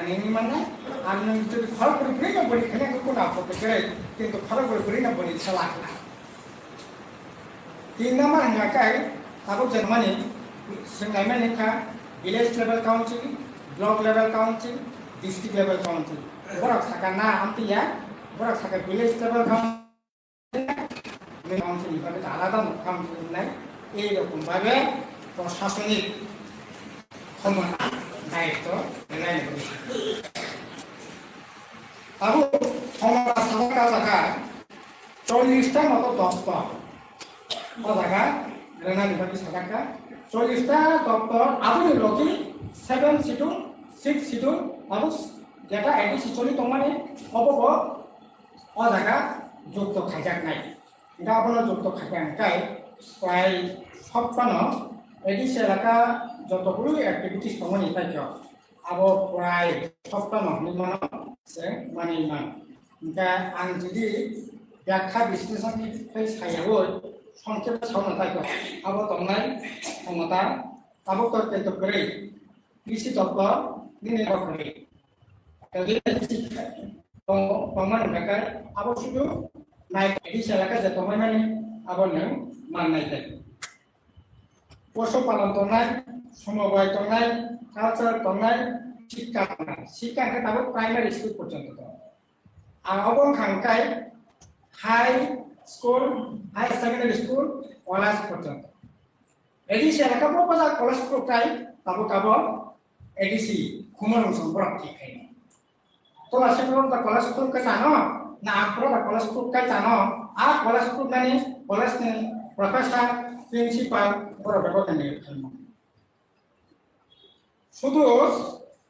ini mana anu itu kalau beri na beri kena aku nak foto kere কিন্তু kalau beri na beri salah tiga mana ngakai aku Germany sengai mana ka village level council block level council district level council borak sakana amti ya borak sakana village level council council ibarat আলাদা council নাই এই রকম ভাবে প্রশাসনিক ক্ষমতা দায়িত্ব নেয় আবু ক্ষমতা সামকা জায়গা 40টা মতো দপ্তর ও জায়গা রেনা বিভাগী সাদাকা 40টা দপ্তর আবু লগি 7 শিডিউল 6 শিডিউল আবু যেটা এডিসি চলি তোমানে অবব ও জায়গা যুক্ত খাইজাক নাই এটা আপনার যুক্ত খাইজাকাই প্রায় 56 এডিসি এলাকা যতগুলো অ্যাক্টিভিটিস দङ ইতাইও আবো প্রায় 56 নির্মাণ মানে ইমান ইনকা আं যদি ব্যাখ্যা বিশ্লেষণनिफ्राय सायाव সংক্ষেপে সাवना তাইও আবো দंनाय ক্ষমতা আবো কিন্তু করে কৃষি তত্ত্ব নিনে করে যদি প্রমাণ বেকার আবো শুধু নাই এডিসি এলাকা যে তোমায় মানে আবো নং মাননাই তাই পশুপালন দंनाय সমবায় দंनाय কালচার দंनाय শিক্ষা তাবো প্রাইমারি স্কুল পর্যন্ত দं আবং খাংকাই high school high secondary school college পর্যন্ত এডিসি এলাকা পর্যন্ত কলেজ প্রকাই তাবো কাবো এডিসি খুমন সম্পর্ক ঠিক হয় তো আসলে তো কলেজ স্কুল কে জানো না আপরো কলেজ স্কুল কে জানো আ কলেজ স্কুল মানে কলেজ নে প্রফেসর প্রিন্সিপাল বড় ব্যবস্থা নিয়ে শুধু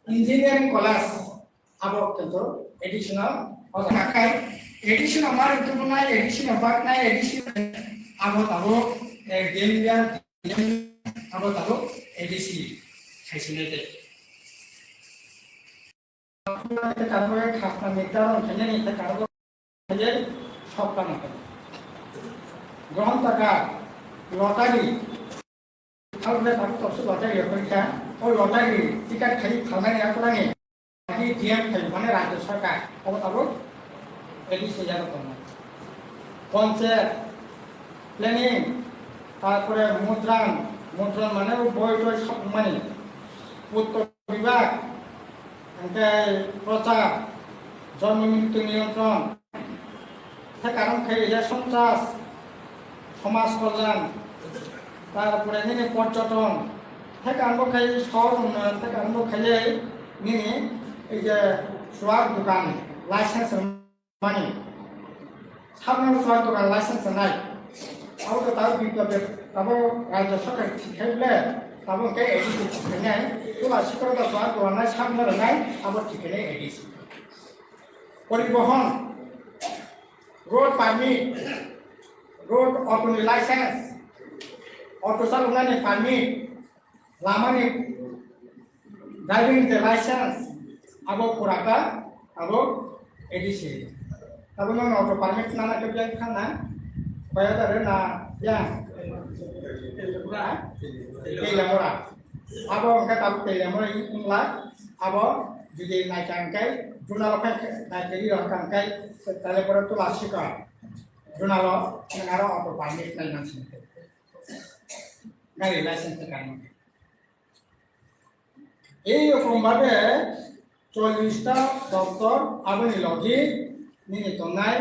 ইঞ্জিনিয়ারিং কলেজ আবো কিন্তু এডিশনাল অজাকাই এডিশন আমার কিন্তু নাই এডিশন বাক নাই এডিশন আবো তাবো গেমিয়ার আবো তাবো এডিসি খাইছিনে দে আপনাদের কারণে খাসনা নির্ধারণ খেলে নিতে কারণ খেলে সবটা না গ্রহণকারী লটারি খালবে তার তসু লটারি পরীক্ষা ওই লটারি টিকিট খাই খালনানি আকলানি আদি ডিএম খাই মানে রাজ্য সরকার অবতাবো এডিসি জায়গা তোমরা পঞ্চায়েত প্ল্যানিং তারপরে মুদ্রণ মানে বই টই সব মানে পূর্ত বিভাগ প্রচার জন্ম মৃত্যু নিয়ন্ত্রণ কারণ খাই রেশন চাষ সমাজ কল্যাণ তারপরে নিনে পর্যটন থেকে আরম্ভ খাই শহর উন্নয়ন থেকে আরম্ভ খাইলে নিনে এই যে সোয়ার দোকান লাইসেন্স মানে সামনে সোয়ার দোকান লাইসেন্স নাই আবো তো তার বিজ্ঞপ্তি তাবো রাজ্য সরকার ঠিকাইলে তাবো কে এডিসি ঠিকাই তোলা শিক্ষকতা সোয়ার দোকান নাই সামনে নাই আবো ঠিকাই এডিসি পরিবহন road permit road auto license auto salungan permit lamani driving the license abo puraka abo edisi abo non auto permit nana ke biang khana baya dare na ya telemora abo ka tab telemora ingla abo judi naikangkai junalokai naikeri rakangkai tale pore tu lasika Junalo, negara auto permit lain nanti. Nggak license kan? Ini kembali 40টা দপ্তর আবনি লজি নিনি তনাই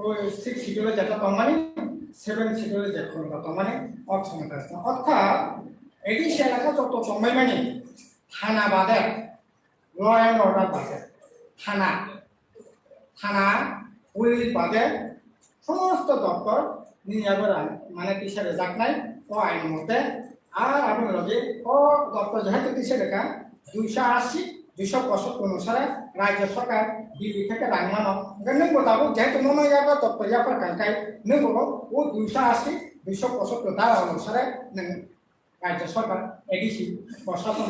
ওই 6 শিডিউলে যেটা তমানি 7 শিডিউলে যেটা তমানি অক্ষমতা আছে অর্থাৎ ADC এলাকা যত সময় মানে থানা বাদে ল এন্ড অর্ডার বাদে থানা পুলিশ বাদে সমস্ত দপ্তর নিয়ে মানে টিচারে যাক নাই ও আইন মতে আর আপনি লগে ও দপ্তর যেহেতু টিচারে কা 280 265 অনুসারে রাজ্য সরকার দিল্লি থেকে রাং মানো নং মোতাবেক যেহেতু নন জায়গা দপ্তর যাবার কাঙ্কাই নং ও 280 265 ধারা অনুসারে নং রাজ্য সরকার এডিসি প্রশাসন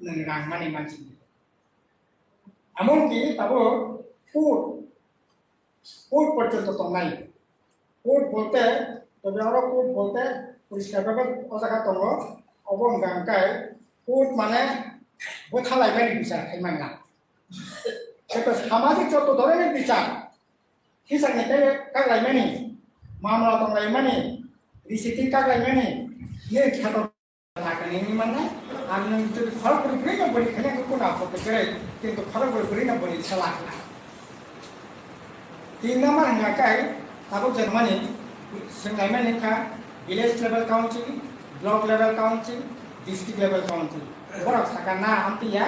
নং রাং মানি মানছি এমনকি তাবো কোর্ট পর্যন্ত তো নাই কোর্ট বলতে তবে আমরা কোর্ট বলতে পরিষ্কারভাবে জায়গা দङ অবং গাঙ্কাই কোর্ট মানে বোথালাইबाय বিচার খাইमाना itu সামাজিক যত ধরনের বিচার হিসাবে কাগলাইমানি মামলা দंगलायमानि रिसिटि कागलायमानि ये ख्यात थाखायनि माने आं नों जुदि खरगुरि फुरिनो बोरि खेनेखौ कोना फटोकरै किन्तु खरगुरि फुरिनो बोरि सालाखना 3 नाम्बार हंगाखाय ताबो जर्मनी सोंनायमानि का village level council block level council district level council बरक साका ना आमतिया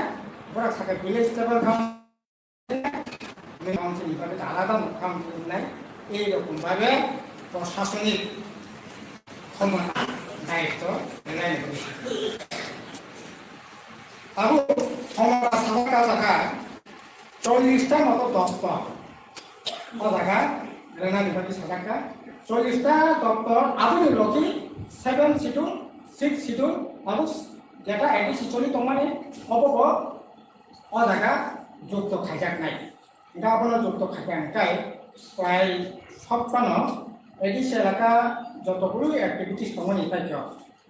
बरक साका विलेज लेवल काउंसिल हिसाबै आलादा काउंसिल होननाय এইরকম ভাবে প্রশাসনিক ক্ষমতা দায়িত্ব এলাই করেছে আবু ক্ষমতা সাধারণ জায়গা 40টা মতো দপ্তর ও জায়গা রেনা বিভাগী সাধাকা 40টা দপ্তর আবুনি লকি 7 শিডিউল 6 শিডিউল আবু যেটা এডিসি চলি তোমানে অবব ও জায়গা যুক্ত খাইজাক নাই এটা আপনার যুক্ত খাইজাকাই প্রায় সপ্তাহ এডিসি এলাকা যতগুলো অ্যাক্টিভিটিস দङ তাইক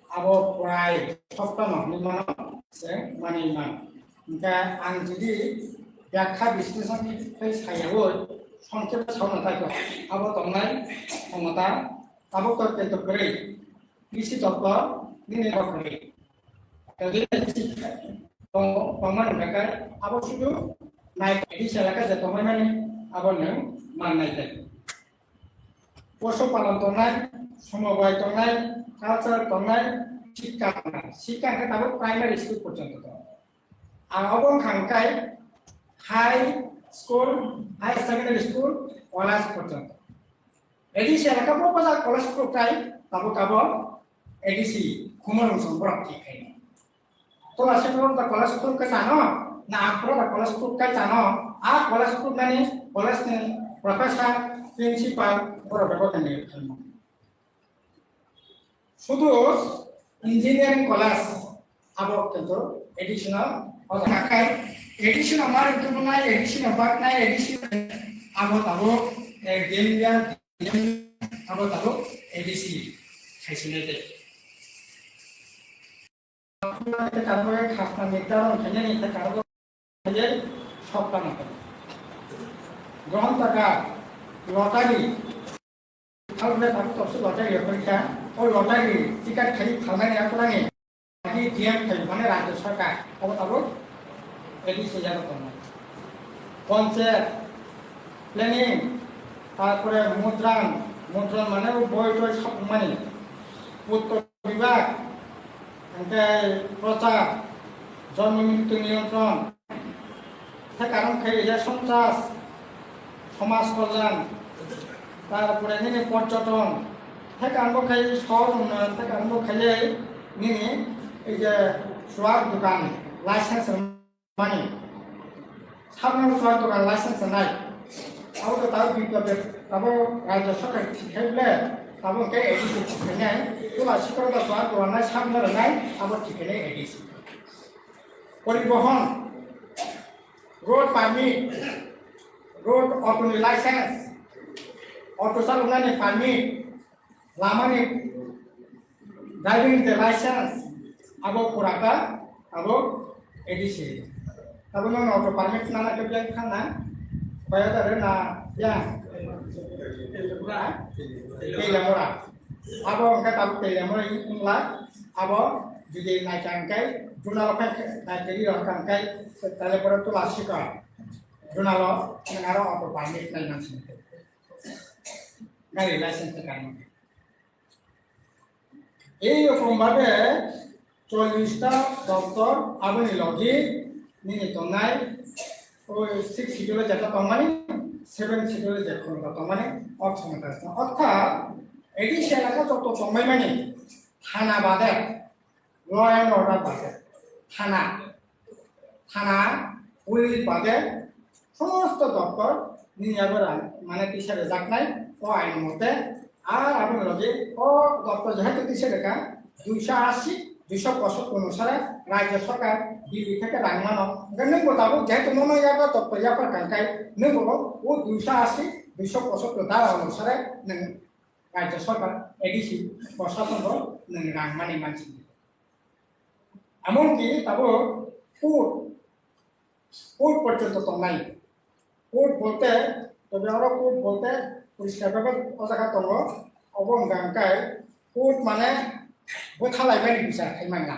আবো প্রায় সপ্তাহ নির্মাণ মানে মান ओमफ्राय आं जुदि व्याख्या বিশ্লেষণनिफ्राय सायावै संक्षेप सावनो थाखाय आबो दंनाय क्षमता आबो तर्क करे कृषि दप्तर दिनै करे jadi paman mereka आबो सुदु नाय एडिसि एलाका जे दंनाय आबो नों माननाय जायो पशुपालन दंनाय समबाय दंनाय कालचार दंनाय शिक्षा दंनाय शिक्षा दाबो प्राइमारि स्कुल पर्यन्त दं आबो खांखाय high school high secondary school college पर्यन्त एडिसि एलाका बजा कलेज प्राय दाबो दाबो एडिसि खुमरं संबरक थिखाय तो आसिपुर दा कलेज स्कुल का जानो ना आपुर दा कलेज स्कुल का जानो आ कलेज स्कुल माने कलेज ने प्रोफेसर प्रिंसिपल बड़ व्यवस्था नहीं खालामो शुधु इंजिनियरिंग कलेज आबो किन्तु एडिशनल अजाखाय एडिशनल मार तुनाय एडिशनल बाकनाय एडिशनल आबो ताबो गेमबिया आबो ताबो एडिसि खायसिनाय दे आपनाय कारबाय खासना निर्धारण खायनायनि कारबाय खायै सप्ताह मत ग्रहण टाका लटारि खालामनाय थाखो तबसो लटारि परीक्षा ओ लटारि टिकेट खायि खालामनाय आखलानि आदि डिएम खायि माने राज्य सरकार अब ताबो एडिसि जानो दङ पंचायत प्लेनिंग तारपरे मुद्रान माने बय टय सब माने उत्तर विभाग ओमफ्राय प्रचार जन्म मृत्यु नियंत्रण कारण खायि सन्त्रास समाज कल्याण तारपरे निने पर्यटन থেকে আরম্ভ খাই শহর উন্নয়ন থেকে আরম্ভ খাইয়ে নিয়ে এই যে সোয়ার দোকান লাইসেন্স মানে সামনে সোয়ার দোকান লাইসেন্স নাই আবো তো তাও বিপ্লবে তাবো রাজ্য সরকার ঠিকাইলে তাবো কে এডিসি ঠিকাই তোলা শিক্ষকতা সোয়ার দোকান নাই সামনে নাই আবো ঠিকাই এডিসি পরিবহন रोड पारमिट रोड अटोनि लाइसेंस अटो चालनायनि पारमिट लामानि ड्राइविंग लाइसेंस आबो पुराका आबो एडिसि आबो नों अटो पारमिट नाना के बियान खाना बायदा ना या तेलेमरा आबो का ताबो तेलेमरा इनला आबो जुदि नायकांकाय जुनालफाय नायकेरि रकांकाय ताले परे तो लासिका जुनाल नंगारो अटो पारमिट नाय मानसि गारि लाइसेंस कारणा এই রকম ভাবে 40টা দপ্তর আবনি লগি নিনি তনাই ওই 6 শিডিউলে যেটা তমানি 7 শিডিউলে যেটা তমানি অক্ষমতা আছে অর্থাৎ এডিসি এলাকা যত সময় মানে থানা বাদে ল এন্ড অর্ডার বাদে থানা পুলিশ বাদে সমস্ত দপ্তর নিয়াবার মানে তিসারে যাক নাই ও আইন মতে আর আপনি লগে ও দপ্তর যেহেতু দিছে রেখা 280 265 অনুসারে রাজ্য সরকার দিল্লি থেকে রাংমানো নों बताबो যেহেতু নন ইয়াবা দপ্তর ইয়াবার কাঙ্কাই নों বলো ও 280 265 ধারা অনুসারে নों রাজ্য সরকার এডিসি প্রশাসন নों রাংমানি মানসি এমনকি তাবো কোর্ট কোর্ট পর্যন্ত তো নাই কোর্ট বলতে তবে আরো কোর্ট বলতে পরিষ্কারভাবে জায়গা দङ অবঙ্গাঙ্কায় কোর্ট মানে বোথালাইबायनि বিচার খাইমান না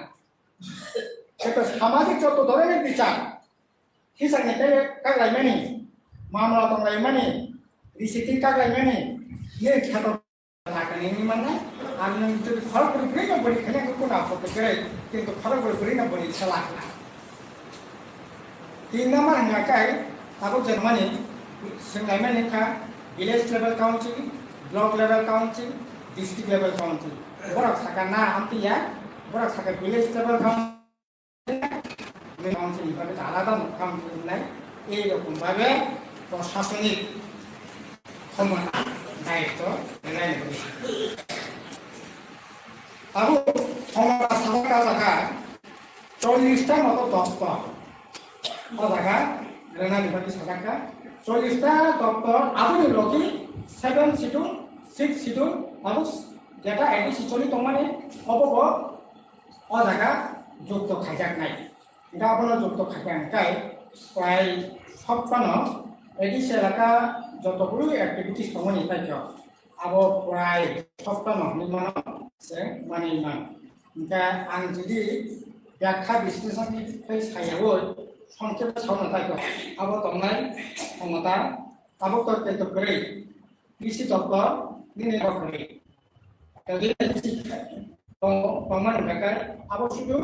সেটা সামাজিক যত ধরনের বিচার হিসাবনিকাय কাগलायमानि मामला दंलायमानि रिसिटिं कागलायमानि ये ख्यात लागायनायनि माने आं नों जुदि खरगुरि ब्रै नम्बरनि खोनायखौ खोनाफोरखौ जेरै खिन्थु खरगुरि ब्रै नम्बरनि सालाखा तीन नम्बर होननायखाय आबो जर्मानी सोंनायमानि का village level council block level council district level council बरक साका ना आमतिया बरक साका विलेज लेवल काउन्सिल हिसाबै आलादा काउन्सिल होननाय এইরকমভাবে প্রশাসনিক ক্ষমতা দায়িত্ব এলাই করেছে আবু ক্ষমতা সাধারণ জায়গা 40টা মতো দপ্তর জায়গা রেনা বিভাগী সাধারণ 40টা দপ্তর আবুনি লগি 7 শিডিউল 6 শিডিউল আবু যেটা এডিসি চলি তোমানে অবব অ জায়গা যুক্ত খাইজাক নাই এটা আপনার যুক্ত খাইজাকাই প্রায় 56 এডিসি এলাকা যতগুলো অ্যাক্টিভিটিস দङनि তাইক আবো প্রায় 56 নির্মাণ মানে মান ओमफ्राय आं जुदि व्याख्या विश्लेषणनि सायाव संक्षेप सावना ताइक आबो दंनाय क्षमता आबो तर्क गरै कृषि दप्तर दिनै गरै तदि दंमान बेकार आबो सुदु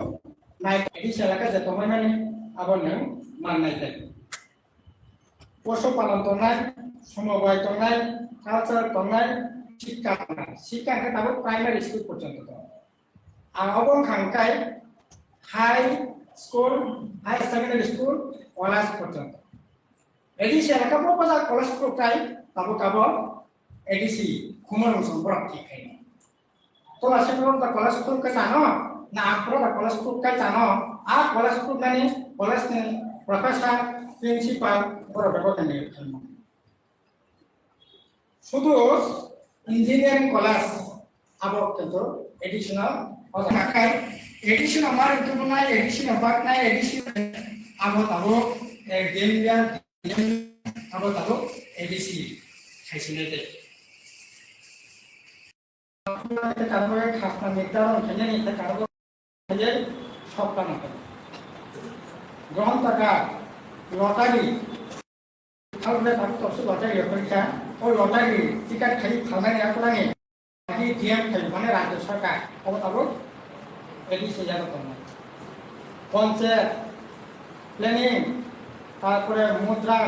नाय एडिसि एलाका जतमाय माने आबो नों माननाय जाय पशुपालन दंनाय समबाय दंनाय कालचार दंनाय शिक्षा दाबो प्राइमारि स्कुल पर्यन्त दं आं अबं खांखाय high school high secondary school college पर्यन्त एडिसि एलाका बजार कलेज फ्राय दाबो दाबो एडिसि खुमरं संबरक थिखाय तो आसिपुर दा कलेज स्कुल का जानो ना आपुर दा कलेज स्कुल का जानो आ कलेज स्कुल माने कलेज नि प्रोफेसर प्रिन्सिपाल बड़ा बेबो ने শুধু ইঞ্জিনিয়ারিং কলেজ আবো কিন্তু এডিশনাল অজাকাই এডিশন আমার কিন্তু নাই এডিশন বাক নাই এডিশন আবো তাবো গেমিয়ার আবো তাবো এডিসি খাইছিনে দে আপনাদের কারণে খাসনা নির্ধারণ খাইনে নিতে কারণ খাইয়ে সবটা না গ্রহণ টাকা লটারি खालने ताको तबसे लटारी परीक्षा और लटारी टिकट खाई खालनाय आकुलानि बाकी जीएम खाई माने राज्य सरकार अब ताबो एडिसि जानो दङ पंचायत प्लेनिंग तारपरे मुद्रान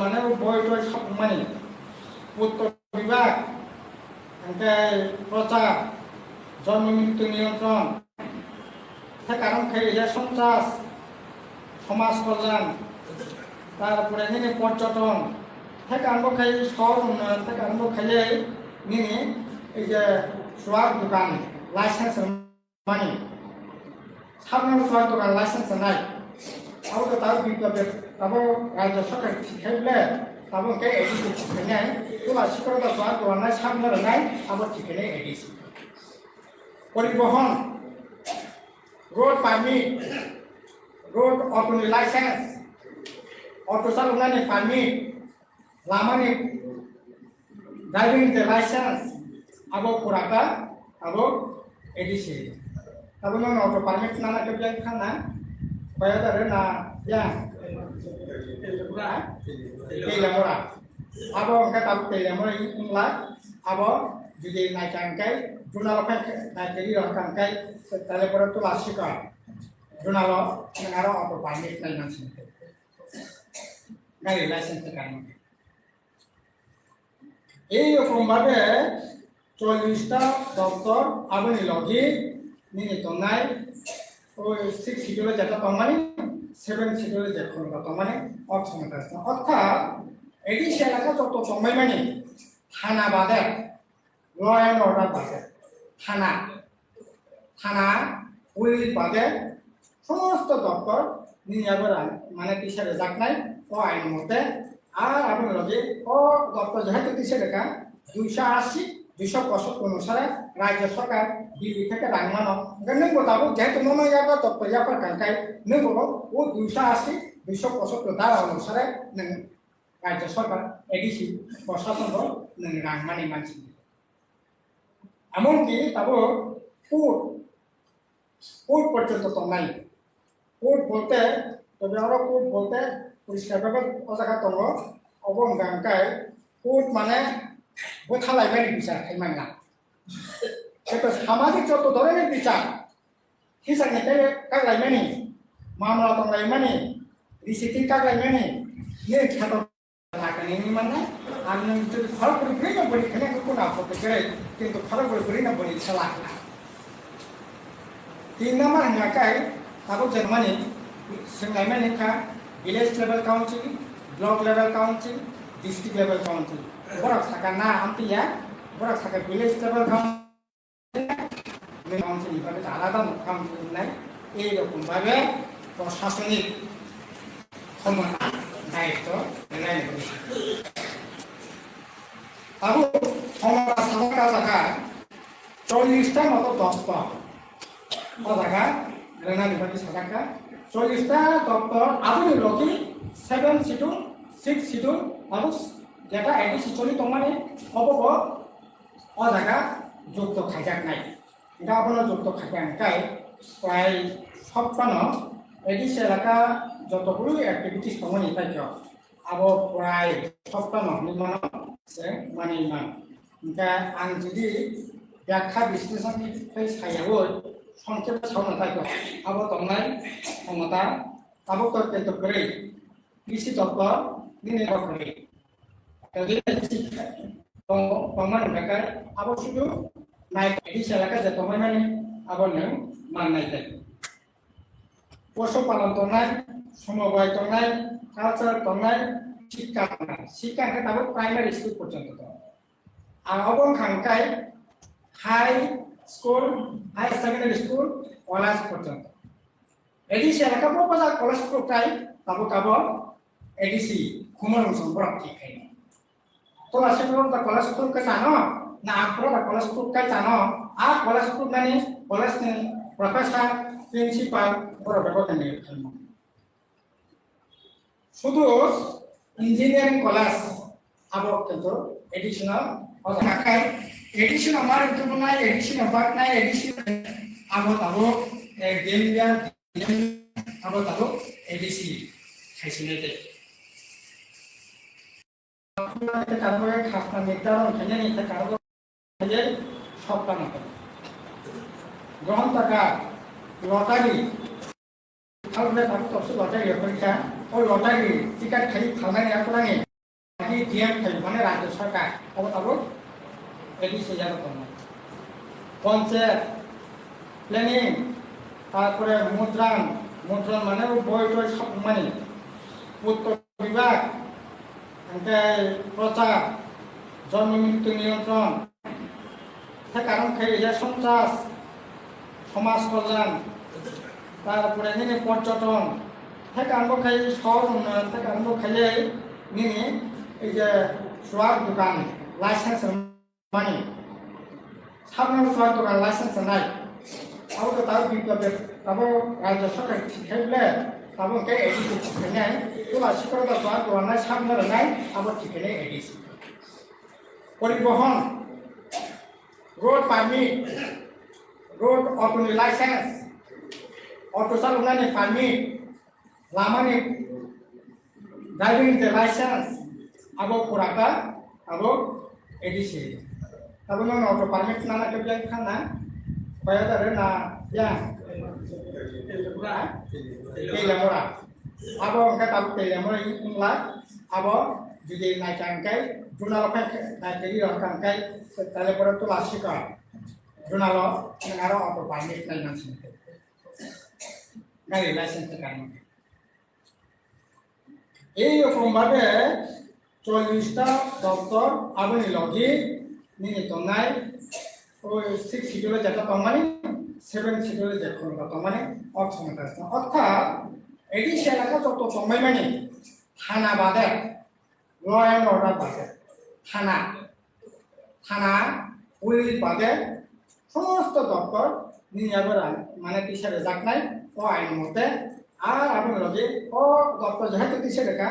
माने बय टय सब माने पूर्त विभाग ओमफ्राय प्रचार जन्म मृत्यु नियन्त्रण कारण खाई सन्त्रास समाज कल्याण তারপরে নিনে পর্যটন থেকে আরম্ভ খাই শহর উন্নয়ন থেকে আরম্ভ খাইয়ে নিনে এই যে সোয়ার দোকান লাইসেন্স মানে সামনে সোয়ার দোকান লাইসেন্স নাই আবার তো তার বিজ্ঞাপন তারপর রাজ্য সরকার শিখাইলে তারপর কে এডিসি শিখাই তোমার শিক্ষকতা সোয়ার দোকান নাই সামনে নাই আবার শিখাইলে এডিসি পরিবহন রোড পারমিট রোড অটোনি লাইসেন্স ऑटो चालकनानै पारमिट लामानि ड्राइविंग लाइसेंस आबो पुराका आबो एडिसि आबो नन ऑटो पारमिट नाना के बियान खाना बाया दारे ना या पुरा तेलेमरा आबो अंका ताबो तेलेमरा इंला आबो जुदि नायकांकाय जुनालफाय नायकेरि रकांकाय ताले परे तो लासिका जुनाल नारा ऑटो पारमिट नाय मानसि গাড়ি লাইসেন্স কারণ এইরকম ভাবে 40টা দপ্তর আবনি লগি নিনি তনাই ওই 6 শিডিউলে যেটা তমানি 7 শিডিউলে যেটা তমানি অক্ষমতা আছে অর্থাৎ এডিসি এলাকা যত সময় মানে থানা বাদে ল এন্ড অর্ডার বাদে থানা পুলিশ বাদে সমস্ত দপ্তর নিয়ে মানে টিচারে যাক নাই ও আইন মতে আর আপনার লগে ও দপ্তর যেহেতু টিচারে কা 280 265 অনুসারে রাজ্য সরকার দিল্লি থেকে রাংমানো নों बताबो जेहेतु नों याबा दप्तर यापर कांकाय नों ও 280 275 ধারা অনুসারে नों রাজ্য সরকার এডিসি প্রশাসন नों রাং মানি মানসি এমনকি তাবো কোর্ট পর্যন্ত তো নাই কোর্ট বলতে তবে আরো কোর্ট বলতে পরিষ্কারভাবে অজায়গা দङ অবঙ্গাঙ্কায় কোর্ট মানে বোথালাইবানি বিচার খাইমান না সেটা সামাজিক যত ধরনের বিচার হিসাবনিকাय কাগলাইমানি মামলা দंलायमानि रिसिटिं कागलायमानि ये खेत लागायनायनि माने आं नों जुदि खरगुरि फैनो बोरै खायनो कोना फटकेरै किन्तु खरगुरि फैनो बोरै साला 3 नाम्बार हंगाकाय ताबो जर्मनी सोंनायमानि का village level council block level council district level council बरक साका ना आमतिया बरक साका विलेज लेवल काउंसिल भाবে আলাদা কাউন্সিল নাই এই রকম ভাবে প্রশাসনিক ক্ষমতা দায়িত্ব নেয় আবু ক্ষমতা সামকা জায়গা 40টা মতো দপ্তর জায়গা রেনা বিভাগী সাজাকা 40টা দপ্তর আবুনি লগি 7 শিডিউল 6 শিডিউল আবু যেটা এডিসি চলি তোমানে অবব অ জায়গা যুক্ত খাইজাক নাই গাবনা যুক্ত খাইজাকাই প্রায় 56 এডিসি এলাকা যতগুলো অ্যাক্টিভিটিস দङনি তাইতো আবো প্রায় 56 নির্মাণ মানে মান दा आं जुदि व्याख्या विश्लेषणनिफ्राय सायावै संक्षेप सावना थाइखौ आबो दंनाय क्षमता आबो तर्क करे कृषि तत्व दिनै बखरे तदि पमान बेकार आबो सुदु नाय एडिस एलाका जे तमायमानि आबो नों माननाय जाय पशुपालन दंनाय समबाय दंनाय कालचार दंनाय शिक्षा के ताबो प्राइमारी स्कुल पर्यन्त दं आबो खांकाय high school high secondary school college पर्यन्त एडिसि एलाका बजार कलेज फ्राय ताबो ताबो एडिसि खुमरं संबरक थिखाय तो आसेफ्राव दा कलेज स्कुल का जानो ना आफ्राव दा कलेज स्कुल का जानो आ कलेज स्कुल माने कलेज नि प्रोफेसर प्रिन्सिपाल बर बेबो ने শুধু ইঞ্জিনিয়ারিং কলেজ আবো কিন্তু এডিশনাল অজাকাই এডিশন আমার কিন্তু নাই এডিশন বাক নাই এডিশন আবো তাবো গেমিয়া আবো তাবো এডিসি খাইছিনে দে আপনাদের কারণে খাসনা নির্ধারণ খাইনে নিতে কারণ যে সবটা মত গ্রহণ টাকা লটারি খালবে তার তসু লটারি পরীক্ষা ওই লটারি টিকিট খাই খালনাय आखलानि बाकी ডিএম খাই মানে রাজ্য সরকার অবতাবো এডিসি জানো তোমরা পঞ্চায়েত প্ল্যানিং তারপরে মুদ্রণ মানে বই টই সব মানে উত্তর বিভাগ ওই প্রচার জন্ম মৃত্যু নিয়ন্ত্রণ কারণ খাই সন্ত্রাস সমাজ কল্যাণ তারপরে নিনে পর্যটন থেকে আরম্ভ খাই শহর উন্নয়ন থেকে আরম্ভ খাইয়ে নিনে এই যে সোয়ার দোকান লাইসেন্স মানে সামনে সোয়ার দোকান লাইসেন্স নাই আবো তো তার বিজ্ঞাপে তাবো রাজ্য সরকার শিখাইলে তাবো কে এডিসি শিখাই তোলা শিক্ষকতা সোয়ার দোকান নাই সামনে নাই আবো শিখাইলে এডিসি পরিবহন रोड पारमिट रोड अटोनि लाइसेंस अटो चालनायनि पारमिट लामानि ड्राइविंग लाइसेंस आबो पुराका आबो एडिसि आबो नों अटो पारमिट नाना के बियान खाना बाया दारे ना या पुरा तेलेमरा आबो अंका ताबो तेलेमरा इंला आबो जुदि नायकांकाय जुनालफाय नायकेरि रकांकाय তাহলে পরে তো লাসিকা জোনালো আরো অটো পারমিট নাই মানছি গাড়ি লাইসেন্স কারণে এই রকম ভাবে 40টা দপ্তর আবনি লগি নিয়ে তনাই ওই 6 শিডিউলে যেটা তমানি 7 শিডিউলে যেটা তমানি অক্ষমতা আছে অর্থাৎ এডিসি এলাকা যত সময় মানে থানা বাদে ল এন্ড অর্ডার বাদে থানা পুলিশ বাদে সমস্ত দপ্তর নিয়ে মানে টিচারে যাক নাই ও আইন মতে আর আপনি লগে ও দপ্তর যেহেতু দিছে দেখা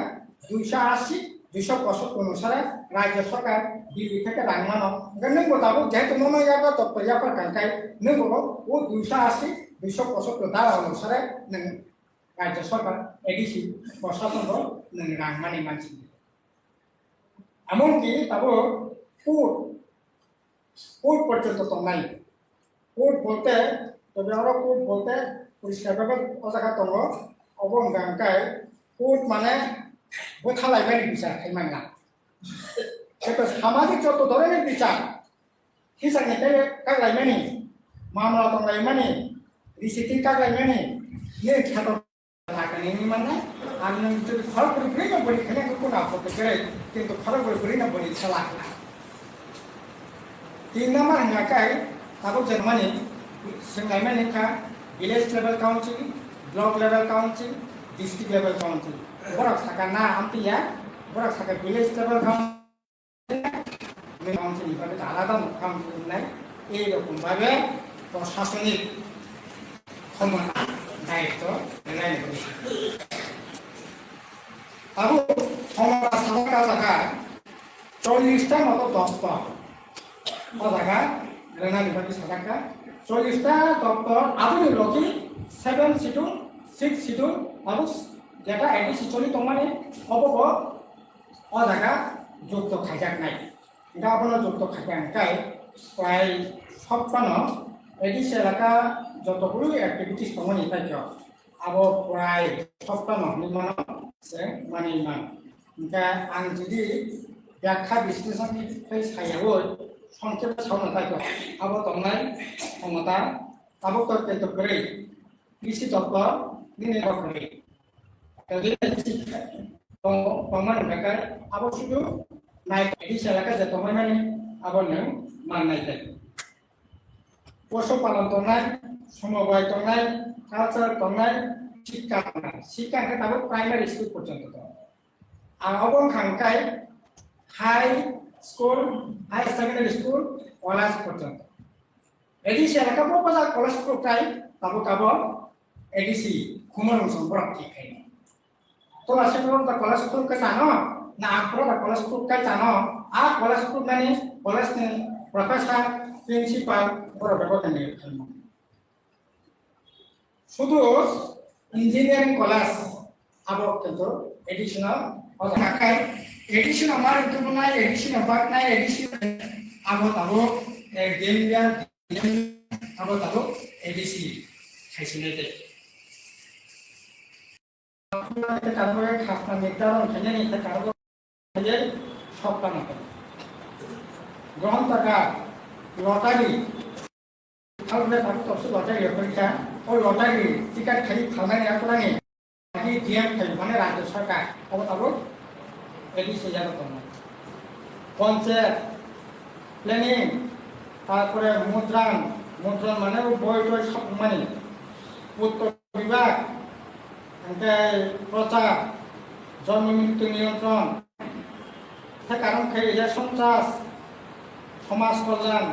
280 265 অনুসারে রাজ্য সরকার দিল্লি থেকে রাং মানো নों মোতাবেক যেহেতু মনে যাবে দপ্তর যাবার কাঙ্কাই नों ও 280 265 ধারা অনুসারে नों রাজ্য সরকার এডিসি প্রশাসন नों রাং মানি মানসি এমনকি তাবো কোর্ট পর্যন্ত তো নাই কোর্ট বলতে তবে আরো কোর্ট বলতে পরিষ্কারভাবে অজায়গা দङ অবঙ্গাঙ্কায় কোর্ট মানে বোথালাইবানি বিচার খাইমান না সেটা সামাজিক যত ধরনের বিচার হিসাবনিफ्राय কাগলাইমানি মামলা দंलायमानि रिसिटिं कागलायमानि ये ख्यात लागायनायनि माने आं नों जुदि खरगुरि बुरै नम्बरनि खोनाखौ कोनाफोरखौ जेरै किन्तु खरगुरि बुरै नम्बरनि सालाखा 3 नाम्बार हंगाखाय ताबो जेरमानि सोंनायमानि का village level council, block level council, district level council. Borak saka na amtiya, borak saka village level council হিসাবে আলাদা council নাই এই রকম ভাবে প্রশাসনিক ক্ষমতা দায়িত্ব নেয় আরো ক্ষমতা সাকা জায়গা 40টা মতো দপ্তর ও জায়গা রেনা বিভাগের সাকা 40টা দপ্তর আপনি লগে 7 শিডিউল 6 শিডিউল আৰু যেটা এডিসি চলি তোমানে অবব ও জায়গা যুক্ত খাইজাক নাই এটা আপনার যুক্ত খাইজাকাই প্রায় 56 এডিসি এলাকা যতগুলো অ্যাক্টিভিটিস তোমানে পাইছ আবো প্রায় 56 নির্মাণ মানে ইমান এটা আং যদি ব্যাখ্যা বিশ্লেষণ সায়াও সংক্ষেপে সামনে থাকো আবো তোমার ক্ষমতা আবো তর্ক করে কৃষি দপ্তর দিনে করে তোমার বেকার আবো শুধু নাই এডিসি এলাকা যে তোমার মানে আবো নং মাননাই থাকে পশুপালন দंनाय সমবায় দंनाय কালচার দंनाय শিক্ষা তাবো প্রাইমারি স্কুল পর্যন্ত দं আর অবং খাংকাই high school high secondary school college পর্যন্ত এডিসি এলাকা বাজার কলেজ স্কুলটাই তাবো তাবো এডিসি খুমরং সম্পর্ক ঠিক হয় তো আসলে তো কলেজ স্কুল কে জানো না আপরো কলেজ স্কুল কে জানো আর কলেজ স্কুল মানে কলেজ নে প্রফেসর প্রিন্সিপাল বড় ব্যবস্থা নিয়ে শুধু ইঞ্জিনিয়ারিং কলেজ আবো কিন্তু এডিশনাল অজাকাই এডিশন আমার কিন্তু নাই এডিশন বাক নাই এডিশন আবো তাবো গেমিয়ার আবো তাবো এডিসি খাইছিনেতে আপনাদের কারণে খাসনা নির্ধারণ খাইয়ে নিতে কারণ খাইয়ে সবটা না গ্রহণ টাকা লটারি খালবে তাকে তো লটারি পরীক্ষা ওই লটারি টিকিট খাই খালনানি আপনানি কি ডিএম খাই মানে রাজ্য সরকার আবো তাবো এডিসি জায়গা তো পঞ্চায়েত প্ল্যানিং তারপরে মুদ্রণ মানে বই টই সব মানে পূর্ত বিভাগ প্রচার জন্ম মৃত্যু নিয়ন্ত্রণ কারণ খাই সন্ত্রাস সমাজ কল্যাণ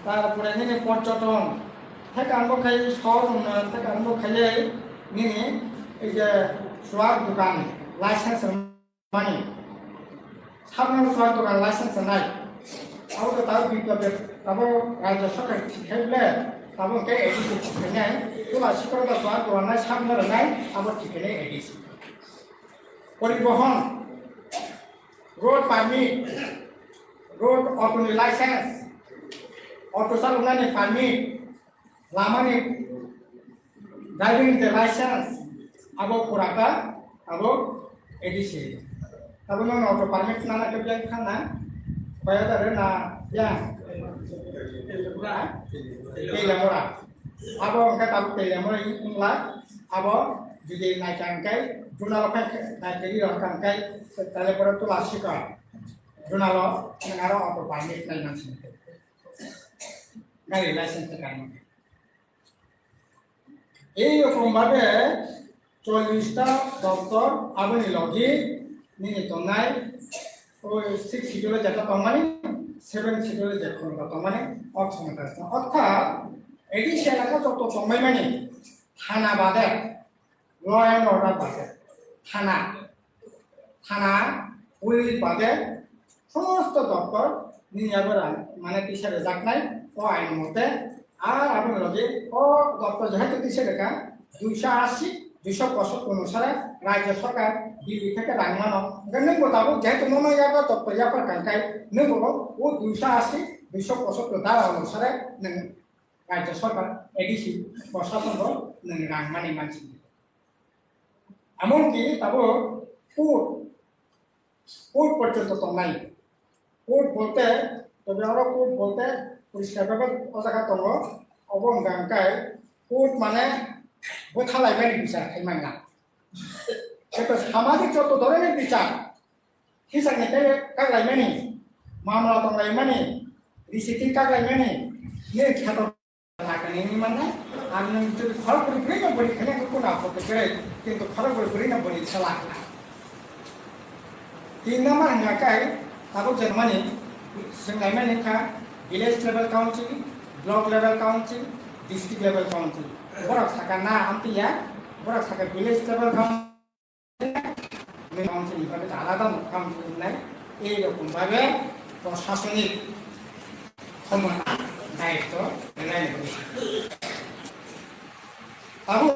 তারপরে নিনে পর্যটন থেকে আরম্ভ খাই শহর উন্নয়ন থেকে আরম্ভ খাইয়ে নিনে এই যে সোয়ার দোকান লাইসেন্স মানে সামনে সোয়ার দোকান লাইসেন্স নাই আবো তো তার বিপ্লবের তাবো রাজ্য সরকার ঠিকাইলে তাবো কে এডিসি ঠিকাই তোলা শিক্ষকতা সোয়ার দোকান নাই সামনে নাই আবো ঠিকাই এডিসি পরিবহন রোড পারমিট रोड अटोनि लाइसेंस अटो चालनायनि पारमिट लामानि ड्राइविंग लाइसेंस आबो पुराका आबो एडिसि ताबो नों अटो पारमिट नाना के बियान खाना बाया दारे ना या तेलेमरा आबो अंका ताबो तेलेमरा इला आबो जुदि नायकांकाय जुनालफाय नायकेरि रकांकाय ताले परे तो लासिका जुनालो नगारो अटो पारमिट नाय मानसि गाड़ी लाइसेंस কারণে এই রকম ভাবে 40টা দপ্তর আপনি লগে নিয়ে দंनाय ওই 6 শিডিউলে যেটা দंमाने 7 শিডিউলে যেটা দंमाने অর্থাৎ এডিসি এলাকা যত সময় মানে থানা বাদে ল एंड अर्डार बादे थाना थाना पुलिस बादे समस्त दफ्तर नियाबरा माने टीचारे जाकनाय ओ आईन मते আর আপনি লগে ও দপ্তর যেহেতু দিছে দেখা 280 275 অনুসারে রাজ্য সরকার দিল্লি থেকে রাংমানো গনে মোতাবেক যেহেতু মনোয়াবা দপ্তর ইয়াপার কাঙ্কাই নেবো ও 280 275 ধারা অনুসারে রাজ্য সরকার এডিসি প্রশাসন রাংমানি মানছি এমনকি তাবো কোর্ট পর্যন্ত তো নাই কোর্ট বলতে তবে আরো কোর্ট বলতে পরিষ্কারভাবে অজাগা দङ অবঙ্গাঙ্কায় কোর্ট মানে বোথালাইবানি বিচার খাইমান না সেটা সামাজিক যত ধরনের বিচার হিসাবনিকে কাগলাইমানি মামলা দंलायमानि রিসিটিং কাগলাইমানি ये খ্যাত লাগানি মানে আমি যদি খরচ করে ফ্রি না বলি খেলে কোন আপত্তি করে কিন্তু খরচ করে ফ্রি না বলি চালা 3 নাম্বার হাঙ্গাকায় তাবো জার্মানি संलायमानि का village level council, block level council, district level council. Borak saka na amtiya, borak saka village level council, council ibarat alada council nai. এই রকম ভাবে প্রশাসনিক ক্ষমতা দায়িত্ব নেয় আবু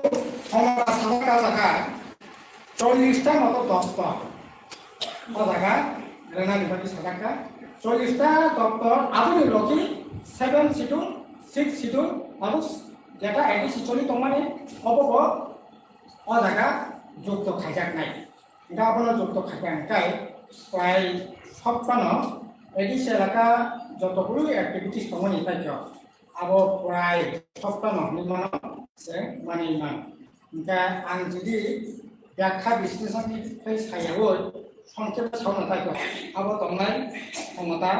ক্ষমতা সরকার জায়গা 40টা মতো দপ্তর জায়গা রেনা বিভাগী সরকার 40টা দপ্তর আবুনি লকি 7 শিডিউল 6 শিডিউল আবু যেটা এডিসি চলি তোমানে অবব অ জায়গা যুক্ত খাইজাক নাই এটা আপনার যুক্ত খাইজাকাই প্রায় 56 এডিসি এলাকা যতগুলো অ্যাক্টিভিটিস দङনি তাইক আবো প্রায় 56 নির্মাণ সে মানে মান ইনকা আং যদি ব্যাখ্যা বিশ্লেষণनिफ्राय सायाव সংক্ষেপে সামনে তাইক আবো দंनाय ক্ষমতা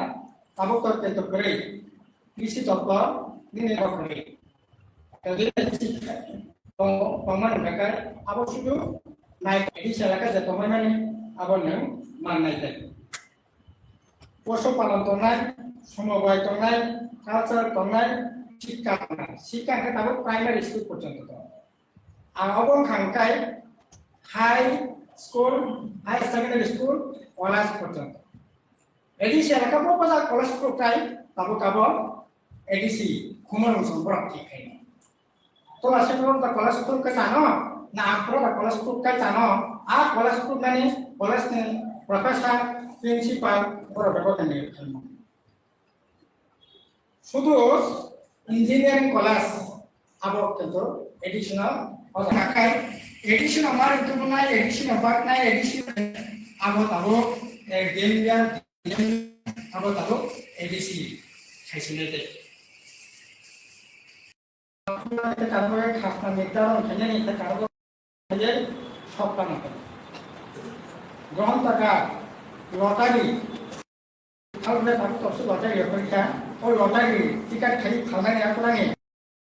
আবো কিন্তু করে কৃষি দপ্তর দিনে করে যদি প্রমাণ বেকার আবো শুধু নাই এডিসি এলাকা যে তোমায় মানে আবো নং মাননাय जायो পশুপালন দंनाय সমবায় দंनाय কালচার দंनाय শিক্ষা তাবো প্রাইমারি স্কুল পর্যন্ত দं আর অবং খাংকাই high school high secondary school college পর্যন্ত এডিসি এলাকা পর্যন্ত কলেজ স্কুল তাই তাবো কাবো এডিসি খুমন সম্পর্ক ঠিক হয় তো আসলে তো কলেজ স্কুল কে জানো না আপনারা কলেজ স্কুল কে জানো আর কলেজ স্কুল মানে কলেজ নে প্রফেসর প্রিন্সিপাল বড় ব্যবস্থা নিয়ে শুধু ইঞ্জিনিয়ারিং কলেজ আবো কিন্তু এডিশনাল অজাকাই এডিশন আমার কিন্তু নাই এডিশন বাক নাই এডিশন আবো তাবো গেমিয়ার আবো তাবো এডিসি খাইছিনে দে আপনাদের কারণে খাসনা নির্ধারণ খাইনে নিতে কারণ খাইয়ে সবটা না গ্রহণ টাকা লটারি খালবে তার তফসিল লটারি পরীক্ষা ওই লটারি টিকিট খাই খালনানি আপনানি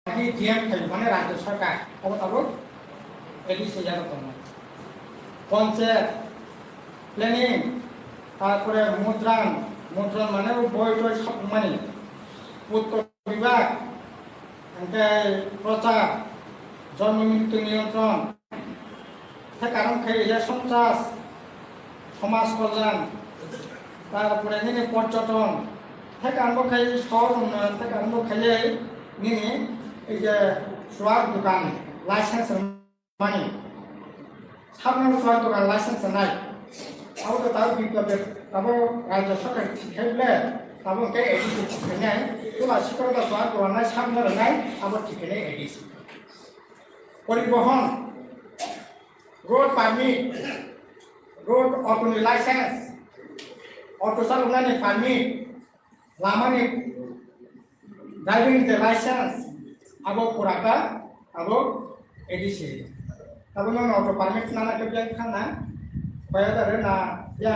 আদি ডিএম খাই মানে রাজ্য সরকার আবো তাবো এডিসি জানো তোমরা পঞ্চায়েত প্ল্যানিং তারপরে মুদ্রণ মানে বই টই সব মানে পূর্ত বিভাগ প্রচার জন্ম মৃত্যু নিয়ন্ত্রণ কারণ খাইলে সন্ত্রাস সমাজ কল্যাণ তারপরে নিনে পর্যটন থেকে আরম্ভ খাই শহর উন্নয়ন থেকে আরম্ভ খাইলে নিনে এই যে সোয়ার দোকান লাইসেন্স মানে সামনে সোয়ার দোকান লাইসেন্স নাই আবো তো তার বিজ্ঞাপন তাবো রাজ্য সরকার ঠিকাইলে তাবো কে এডিসি ঠিকাই তোলা শিক্ষকতা সোয়ার দোকান নাই সামনে নাই আবো ঠিকাই এডিসি পরিবহন रोड परमिट रोड ऑटोनि लाइसेंस ऑटो चालनानि परमिट लामानि ड्राइविंग लाइसेंस आबो पुराका आबो एडिसि आबो नन ऑटो परमिट नाना के ब्यां खाना बायादारे ना या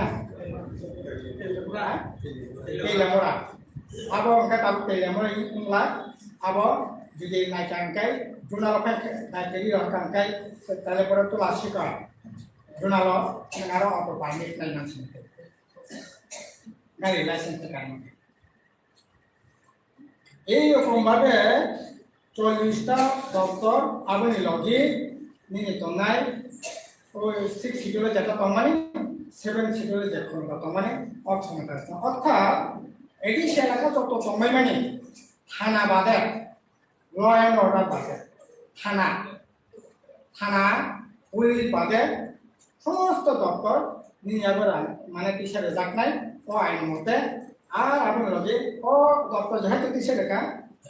तेलेमरा आबो अंका ताबो तेलेमरा इंला आबो जुदि नायकांकाय जुनालफाय नायकेरि रकांकाय তাহলে পরে তো লাসিকা জোনালো নারো অটো পারমিট নাই মানছি গাড়ি লাইসেন্স কারণ এই রকম ভাবে 40টা দপ্তর আবনি লগি নিনি দंनाय ওই 6 শিডিউলে যেটা তমানি 7 শিডিউলে যে ক্ষমতা তমানি অক্ষমতা আছে অর্থাৎ এডিসি এলাকা যত সময় মানে থানা বাদে ল অ্যান্ড অর্ডার বাদে থানা থানা পুলিশ বাদে সমস্ত দপ্তর নিয়ে মানে টিচারে যাক নাই ও আইন মতে আর আপনি লগে ও দপ্তর যেহেতু টিচার রেখা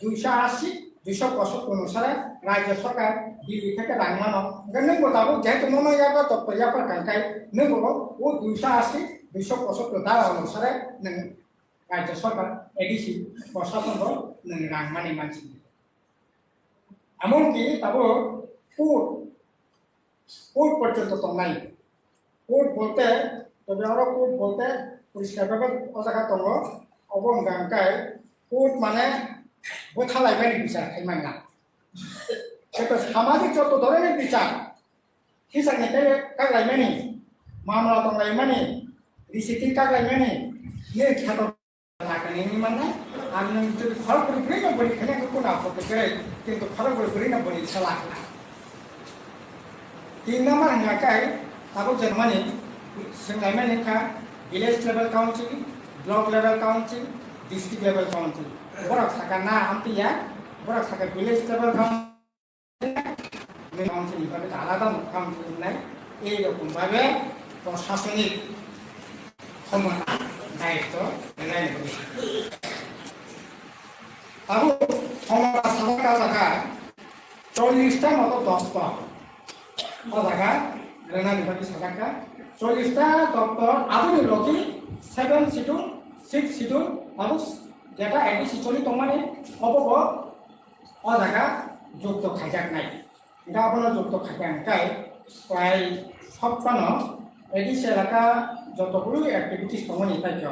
280 265 অনুসারে রাজ্য সরকার দিল্লি থেকে রাং মানো নों बताबो যেহেতু নয় জায়গা দপ্তর যাবার কাঙ্কাই নों বলো ও 280 265 ধারা অনুসারে নों রাজ্য সরকার এডিসি প্রশাসন নों রাং মানি মানছি এমনকি তাবো কোর্ট পর্যন্ত তো নাই কোর্ট বলতে তবে আরো কোর্ট বলতে পরিষ্কারভাবে জায়গা দङ অবং গাঙ্কাই কোর্ট মানে বোথালাইবানি বিচার খাইমান না সেটা সামাজিক যত ধরনের বিচার হিসাবনিকাय কাগলাইমানি মামলা দंलायमानि রিসিটি কাগলাইমানি ये খ্যাত লাগানি মানে আমি যদি খরচ করে না বলি খেলে কোন আপত্তি করে কিন্তু খরচ করে না বলি সালা 3 নাম্বার হাঙ্গাকাই তাবো জার্মানি सोंनायमानि का village level council block level council district level council बरक साका ना आमतिया बरक साका विलेज लेवल काउंसिल भाবে আলাদা কাউন্সিল নাই এই রকম ভাবে প্রশাসনিক ক্ষমতা দায়িত্ব নেয় আবু ক্ষমতা সাধারণ জায়গা 40টা মতো দপ্তর ও জায়গা রেনা বিভাগী সরকার 40টা দপ্তর Abu Lockie 7 schedule 6 schedule Abu যেটা এডিসি চলি তোমানে অবব ও জায়গা যুক্ত খাইজাক নাই এটা আপনার যুক্ত খাইজাকাই প্রায় 56 এডিসি এলাকা যতগুলো অ্যাক্টিভিটিস তমনি পাইছ